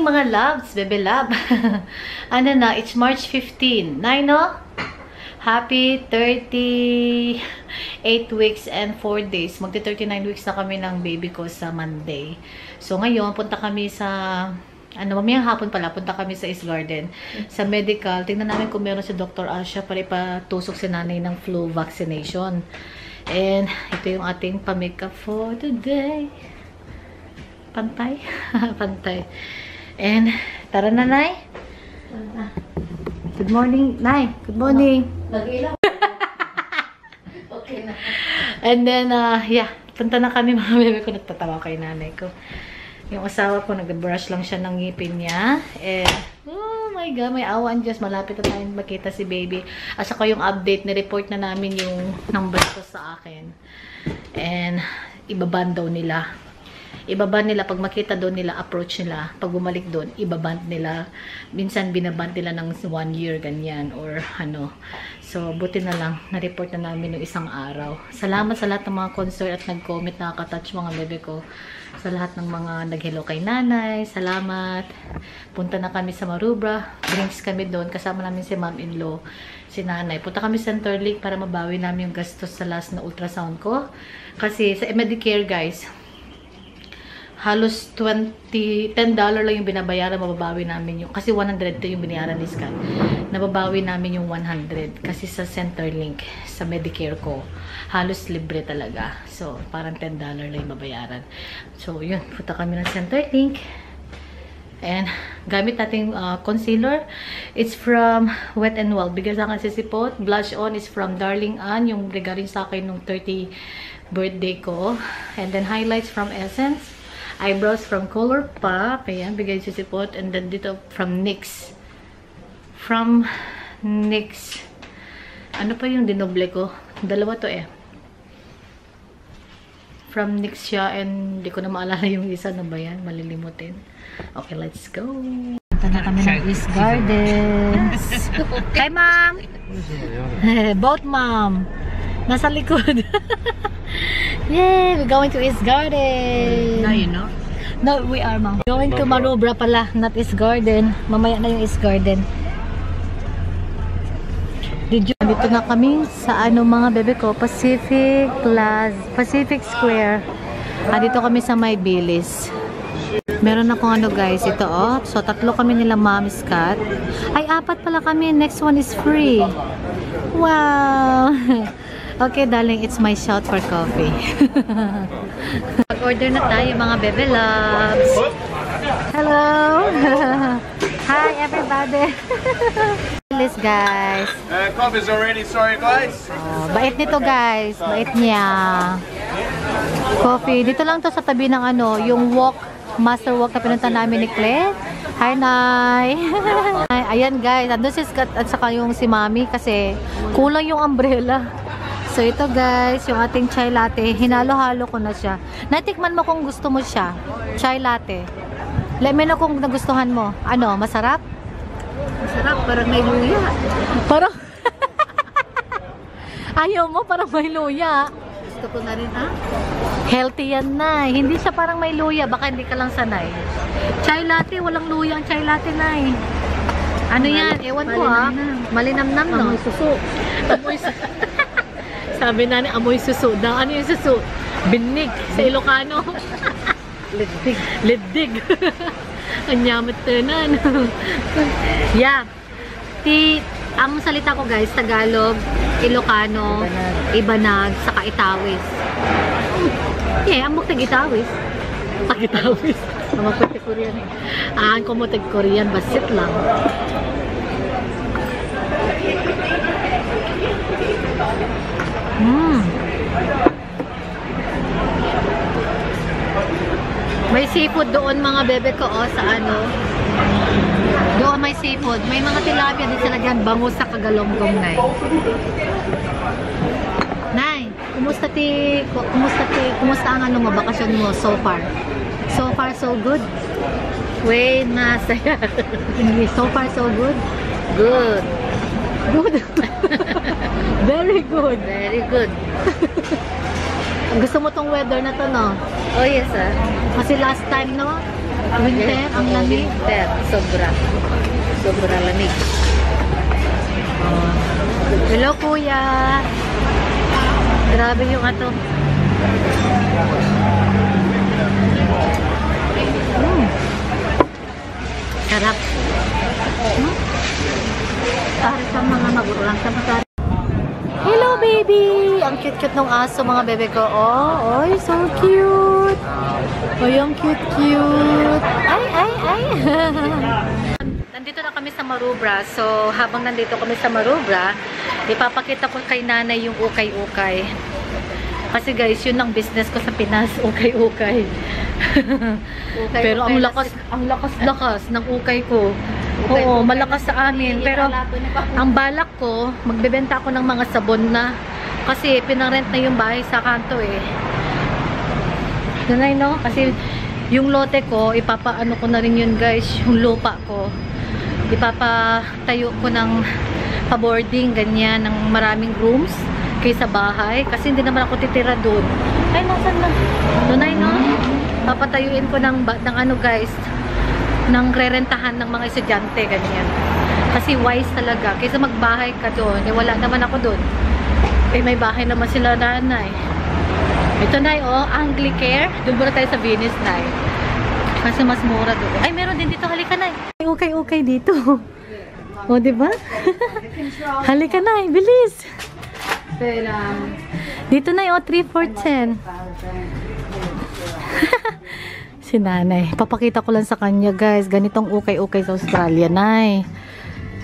mga loves, bebe love. Ano na, it's March 15. Nay, no? Happy 38 weeks and 4 days. Magti-39 weeks na kami ng baby ko sa Monday. So, ngayon, punta kami sa... mamayang hapon pala, punta kami sa East Garden. Sa medical, tingnan namin kung meron si Dr. Asha para ipatusok si nanay ng flu vaccination. And, ito yung ating pa-makeup for today. Pantay. Pantay. And, tara na, Nay. Good morning, Nay. Good morning. Nag-ilaw. Okay na. And then, yeah. Punta na kami, mga bebe ko. Nagtatawa kay nanay ko. Yung asawa ko, nag-brush lang siya ng ngipin niya. And, oh my God, may awan Diyos. Malapit na tayong makita si baby. At saka yung update, na-report na namin yung numbers ko sa akin. And, ibaban daw nila. Ibaban nila, pag makita doon nila, approach nila. Pag bumalik doon, ibaband nila. Minsan, binaband nila ng 1 year, ganyan, or ano. So, buti na lang, na-report na namin yung isang araw. Salamat sa lahat ng mga concern at nag-comment, nakaka-touch mga bebe ko. Sa lahat ng mga nag-hello kay nanay, salamat. Punta na kami sa Maroubra. Drinks kami doon. Kasama namin si mom-in-law, si nanay. Punta kami sa Centerlink para mabawi namin yung gastos sa last na ultrasound ko. Kasi sa Medicare, guys, halos $10 lang yung binabayaran, mababawi namin yung, kasi 100 yung binayaran ni Scott. Nababawi namin yung 100 kasi sa Centerlink, sa Medicare ko, halos libre talaga. So, parang $10 lang yung babayaran. So, yun, punta kami ng Centerlink. And, gamit nating concealer. It's from Wet n Wild. Bigyan sa akin sisipot. Blush on is from Darling Ann, yung regarding sa akin nung 30 birthday ko. And then, highlights from Essence. Eyebrows from Colourpop. Ayan, bigay sisipot. And then dito from NYX. From NYX. Ano pa yung dinoble ko? Dalawa to eh. From NYX siya. And di ko na maalala yung isa na ba yan. Malilimutin. Okay, let's go. Punta na kami ng East Gardens. Hi, ma'am! Both, ma'am. Nasa likod. Yay! We're going to East Garden. Now you know? No, we are, ma'am. Going to Maroubra pala, not East Garden. Mamaya na yung East Garden. Did you... Dito na kami sa mga bebe ko, Pacific Plaza, Pacific Square. Dito kami sa May Bilis. Meron akong guys, ito So, 3 kami nila Mom Scott. Ay, 4 pala kami. Next one is free. Wow! Okay, darling, it's my shout for coffee. Mag-order na tayo, mga bebe loves. Hello! Hi, everybody! Please, guys. Coffee's already, sorry, guys. Bait nito, guys. Bait niya. Coffee. Dito lang to sa tabi ng yung Master Walk na pinunta namin ni Claire. Hi, Nay! Ayan, guys. Andun si Scott at saka yung si Mami kasi kulang yung umbrella. So, ito guys, yung ating chai latte. Hinalo-halo ko na siya. Natikman mo kung gusto mo siya. Chai latte. Let me know kung nagustuhan mo. Ano, masarap? Masarap, parang may luya. Parang... Ayaw mo, parang may luya. Gusto ko na rin, ha? Healthy yan na. Hindi siya parang may luya. Baka hindi ka lang sanay. Chai latte, walang luya ang chai latte na eh. Ano yan? Ewan ko ha. Malinamnam, no? Amoy suso. Amoy suso. Sabi na ni amoy suso. Ano yung suso? Binig sa Ilocano. Liddig. Liddig. Ang yamat tenan. Yeah. Ang salita ko guys, Tagalog, Ilocano, Ibanag, saka Itawis. Yeah, ang muktig Itawis. Itawis. Ang muktig Korean eh. Ang kumutag Korean, basit lang. May seafood doon mga bebe ko sa doon may seafood. May mga tilapia din sila dyan, bangus sa kagalonggong, Nay. Nay, kumusta ang bakasyon mo so far? So far so good? Way masaya. So far so good? Good. Good. Very good. Very good. Gusto mo tong weather na to, no? Oh yes, Kasi last time, no? Winter, ang lamig. Winter. Sobra. Sobra lamig. Oh. Hello, kuya. Grabe yung ato. Sarap. Para sa mga magulang sa mga. Hello, baby! Ang cute-cute ng aso, mga bebe ko. Oh, oy, so cute! Oy, ang cute-cute! Ay! Nandito na kami sa Marubra. So, habang nandito kami sa Marubra, ipapakita ko kay nanay yung ukay-ukay. Kasi guys, yun ang business ko sa Pinas, ukay-ukay. Pero ang lakas ng ukay ko. Oo, malakas sa amin. Pero ang balak ko, magbebenta ako ng mga sabon na. Kasi pinarent na yung bahay sa kanto eh. Ganay no? Kasi yung lote ko, ipapaano ko na rin yun guys, yung lupa ko. Ipapatayo ko ng pa-boarding, ganyan, ng maraming rooms kaysa bahay. Kasi hindi naman ako titira doon. Ay, nasan na? Doon ay no? Papatayuin ko ng ano guys, ng rerentahan ng mga estudyante, ganyan. Kasi wise talaga. Kaysa magbahay ka doon, eh wala naman ako doon. Eh may bahay naman sila nanay. Ito na oh, Anglicare. Doon muna tayo sa Venice na eh. Kasi mas mura doon. Ay, meron din dito. Halika na. Okay dito. O, diba? Halika na. Bilis. Dito na oh, 3 for 10. Si nanay. Papakita ko lang sa kanya guys. Ganitong ukay-ukay sa Australia, nay.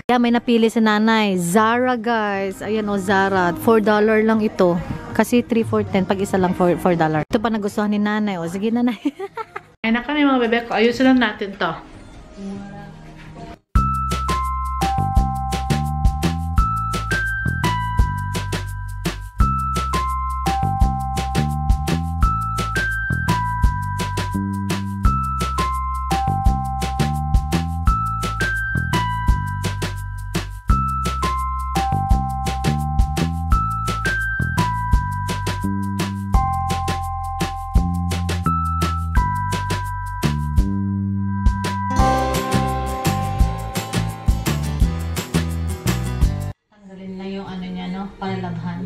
Kaya may napili si nanay. Zara guys. Ayan o, Zara. $4 lang ito. Kasi 3 for 10. Pag isa lang $4. Ito pa nagustuhan ni nanay. O, sige nanay. Ay na kami mga bebe ko. Ayusin lang natin to. Palalabhan.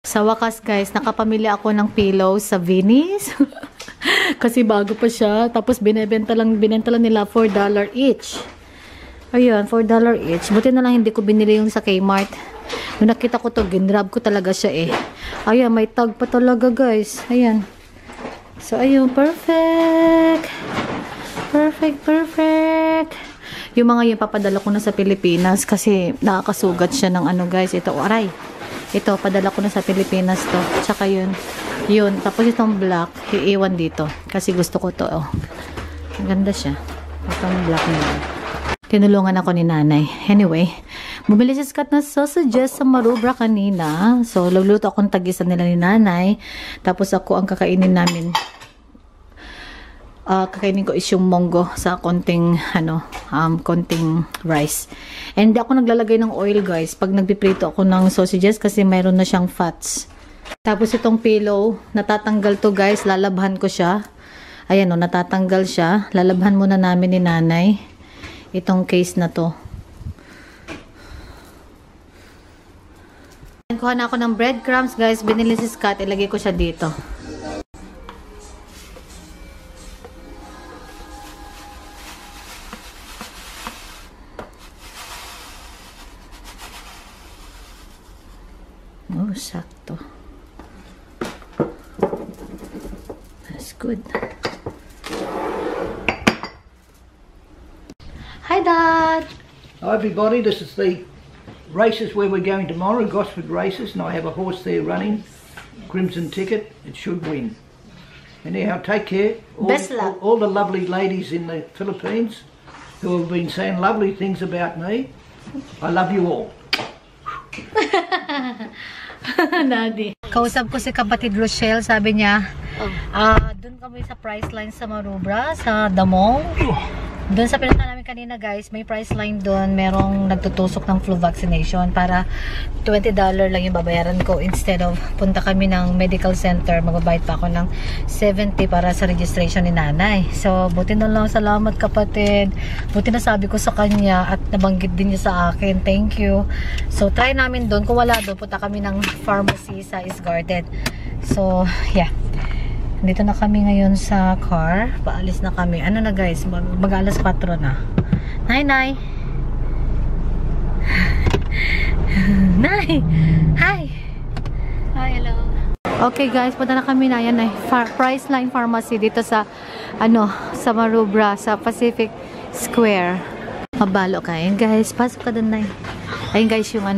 Sa wakas guys, nakapamili ako ng pillow sa Venice. Kasi bago pa siya. Tapos binenta lang nila $4 each. Ayun, $4 each. Buti na lang hindi ko binili yung sa Kmart. Nung nakita ko to, ginrab ko talaga siya eh. Ayan, may tag pa talaga guys. Ayan. So ayun, perfect. Perfect. Yung mga yun, papadala ko na sa Pilipinas kasi nakakasugat siya ng ano guys. Ito, aray. Ito, padala ko na sa Pilipinas to. Tsaka yun. Tapos itong black, iiwan dito. Kasi gusto ko to, oh. Maganda siya. Itong black na yun. Tinulungan ako ni nanay. Anyway, bumili si Scott na sausages sa Marubra kanina. So, luluto akong tagisan nila ni nanay. Tapos ako ang kakainin namin. Kakainin ko is yung monggo sa konting konting rice. And hindi ako naglalagay ng oil guys pag nagpiprito ako ng sausages kasi mayroon na siyang fats. Tapos itong pillow, natatanggal to guys, lalabhan ko siya. Ayan o, natatanggal siya. Lalabhan muna namin ni nanay itong case na to. Kuha na ako ng breadcrumbs guys, binili si Scott, ilagay ko siya dito. Oh, sakto. That's good. Hi, Dad! Hi everybody, this is the races where we're going tomorrow, Gosford races, and I have a horse there running, Crimson Ticket. It should win. Anyhow, take care. Best luck. All the lovely ladies in the Philippines who have been saying lovely things about me. I love you all. Nadi. Kausap ko si kapatid Rochelle, sabi niya, doon kami sa Priceline sa Maroubra, sa Damong. Doon sa pinunta namin kanina guys, may Priceline doon, merong nagtutusok ng flu vaccination para $20 lang yung babayaran ko instead of punta kami ng medical center, magbabayad pa ako ng $70 para sa registration ni nanay. So, buti na lang, salamat kapatid. Buti na sabi ko sa kanya at nabanggit din niya sa akin. Thank you. So, try namin doon. Kung wala doon, punta kami ng pharmacy sa East Garden. So, yeah. Dito na kami ngayon sa car. Paalis na kami. Ano na guys? Mag-alas 4 na. Nay, Nay! Nay! Hi! Hi, hello. Okay guys, punta na kami na. Yan ay Priceline Pharmacy dito sa sa Maroubra, sa Pacific Square. Mabalo ka. Ayan guys, pasok ka doon, Nay. Ayun guys, yung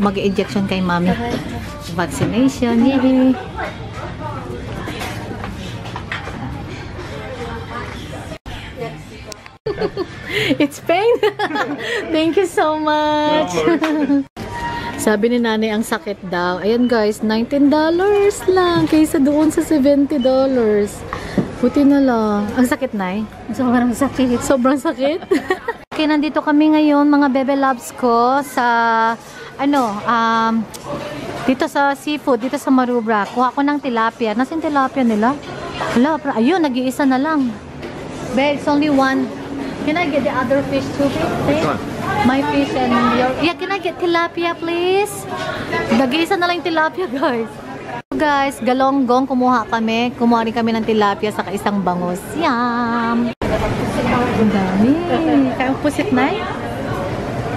mag-injection kay Mami. Vaccination. Yay! It's pain. Thank you so much. Sabi ni nanay ang sakit daw. Ayan guys, $19 lang kaysa doon sa $70. Buti na lang. Ang sakit, Nay? Sobrang sakit. Sobrang sakit? Okay, nandito kami ngayon mga bebe loves ko sa dito sa seafood, dito sa Maroubra. Kuha ko ng tilapia. Nasaan tilapia nila? Wala, ayun, nag-iisa na lang. Babe, it's only one. Can I get the other fish too, please? My fish and your... Yeah, can I get tilapia, please? Nag-iisa na lang yung tilapia, guys. So, guys, galonggong, kumuha kami. Kumuha rin kami ng tilapia sa isang bangus. Yum! Ang dami. Kaya ang pusit, Nay.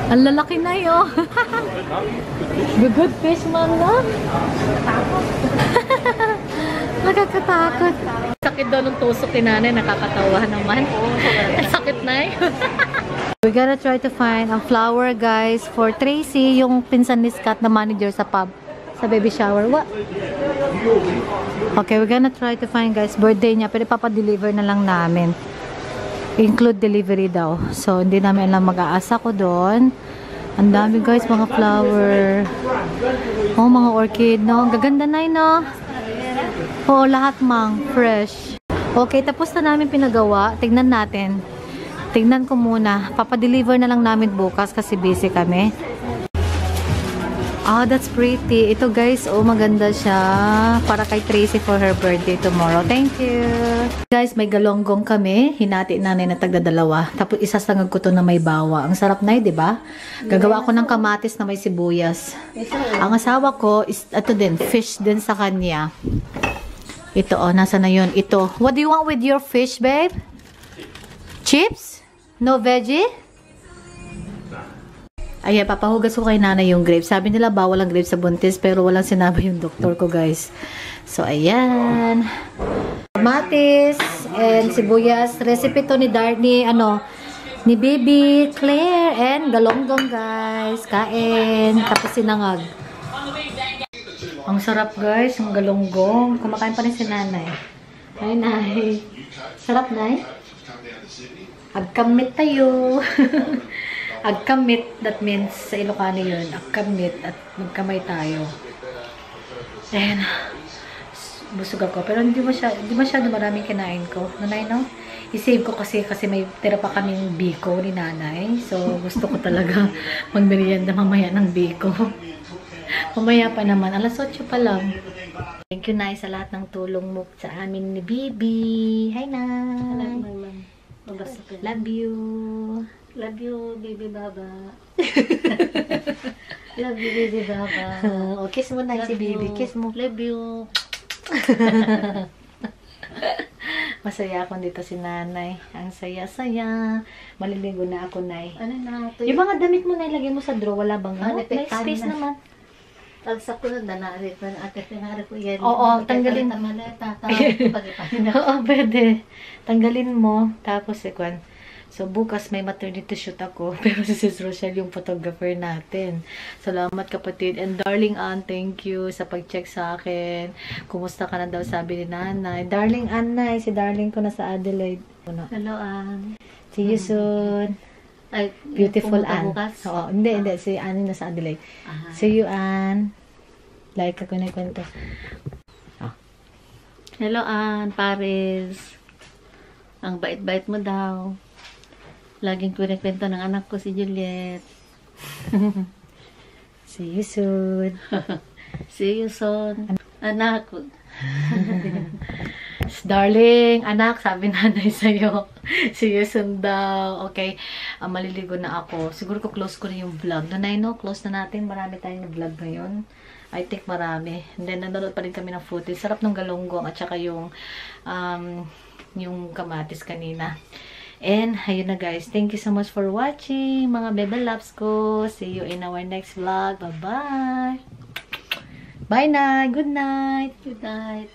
Ang lalaki, Nay, oh. Good fish, manga. Nakakatakot. Sakit daw ng tusok ni nanay, nakakatawa naman. Ang sakit, Nay. We gotta try to find a flower, guys, for Tracy, yung pinsan ni Scott na manager sa pub, sa baby shower. What? Okay, we're gonna try to find, guys, birthday niya, pero papadeliver na lang namin. Include delivery daw. So, hindi namin alam, mag-aasa ko doon. Ang dami, guys, mga flower. Oh, mga orchid, no? Ang gaganda, Nay, no? Oo, lahat mang fresh. Okay, tapos na namin pinagawa. Tignan natin. Tignan ko muna. Papadeliver na lang namin bukas kasi busy kami. Oh, that's pretty. Ito guys, oh maganda siya. Para kay Tracy for her birthday tomorrow. Thank you. Guys, may galonggong kami. Hinati nanay na tagdadalawa. Tapos isasangag ko to na may bawa. Ang sarap na, 'di ba? Gagawa ko ng kamatis na may sibuyas. Ang asawa ko is ito din, fish din sa kanya. Ito oh, nasa na 'yon? Ito. What do you want with your fish, babe? Chips? No veggie? Ayan, papahugas ko kay nanay yung grapes. Sabi nila bawal ang grapes sa buntis, pero walang sinabi yung doktor ko, guys. So, ayan. Kamatis and sibuyas. Recipe to ni Darnie, ni Baby Claire and galonggong, guys. Kain. Tapos sinangag. Ang sarap, guys. Ang galonggong. Kumakain pa rin si nanay. Ay, nay. Sarap, nay. Agkamit tayo. Agkamit, that means sa Ilocano yun, agkamit at magkamay tayo. And busog ako. Pero hindi masyado maraming kinain ko. Nanay, no? I-save ko kasi may tira pa kaming biko ni nanay. So, gusto ko talaga magmerienda mamaya ng biko. Mamaya pa naman. Alas 8 pa lang. Thank you, Nay, sa lahat ng tulong mo sa amin ni Bibi. Hi, Nay. Love you. Love you, baby baba. Love you, baby baba. Oh, kiss mo na si Baby. Kiss mo. Love you. Masaya ako dito si nanay. Ang saya-saya. Maliligo na ako, Nay. Ano na ito? Yung mga damit mo na ilagay mo sa drawer, wala bang? May space na. naman. Tagsak ko na narit pa ate tinari ko yan. Oo, tanggalin. Oo, pwede. Tanggalin mo. Tapos, So, bukas may maternity shoot ako. Pero si Sis Rochelle yung photographer natin. Salamat kapatid. And darling Ann, thank you sa pag-check sa akin. Kumusta ka na daw, sabi ni Nanay. Darling Ann, si darling ko na sa Adelaide. Hello, Ann. See you soon. Ay, Beautiful pumunta Ann. bukas? Oo, hindi. Si Ann na sa Adelaide. Aha. See you, Ann. Like ako na kwento. Hello, Ann. Paris. Ang bait-bait mo daw. Laging kwento ng anak ko, si Juliet. See you soon. See you soon. Anak. Darling, anak, sabi nanay sa'yo. See you soon daw. Okay, maliligo na ako. Siguro ko close ko na yung vlog. Nanay, no? Close na natin. Marami tayong vlog ngayon. I think marami. And then, nanonood pa rin kami ng footage. Sarap ng galunggong at saka yung kamatis kanina. And, ayun na guys. Thank you so much for watching, mga bebe loves ko. See you in our next vlog. Bye-bye. Bye, night. Good night. Good night.